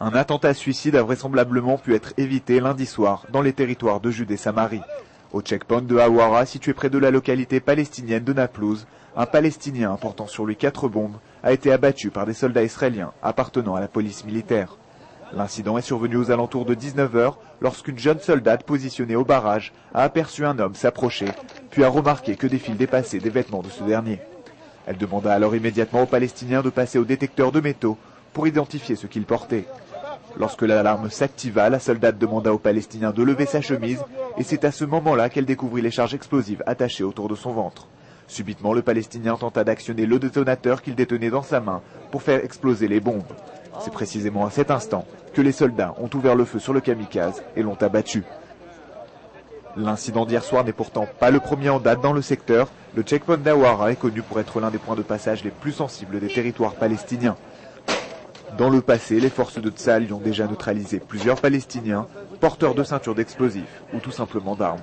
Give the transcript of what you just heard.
Un attentat suicide a vraisemblablement pu être évité lundi soir dans les territoires de Judée-Samarie. Au checkpoint de Hawara, situé près de la localité palestinienne de Naplouse, un Palestinien portant sur lui 4 bombes a été abattu par des soldats israéliens appartenant à la police militaire. L'incident est survenu aux alentours de 19 h lorsqu'une jeune soldate positionnée au barrage a aperçu un homme s'approcher, puis a remarqué que défilent dépassés des vêtements de ce dernier. Elle demanda alors immédiatement aux Palestiniens de passer au détecteur de métaux pour identifier ce qu'il portait. Lorsque l'alarme s'activa, la soldate demanda aux Palestiniens de lever sa chemise et c'est à ce moment-là qu'elle découvrit les charges explosives attachées autour de son ventre. Subitement, le Palestinien tenta d'actionner le détonateur qu'il détenait dans sa main pour faire exploser les bombes. C'est précisément à cet instant que les soldats ont ouvert le feu sur le kamikaze et l'ont abattu. L'incident d'hier soir n'est pourtant pas le premier en date dans le secteur. Le checkpoint d'Hawara est connu pour être l'un des points de passage les plus sensibles des territoires palestiniens. Dans le passé, les forces de Tsahal y ont déjà neutralisé plusieurs Palestiniens, porteurs de ceintures d'explosifs ou tout simplement d'armes.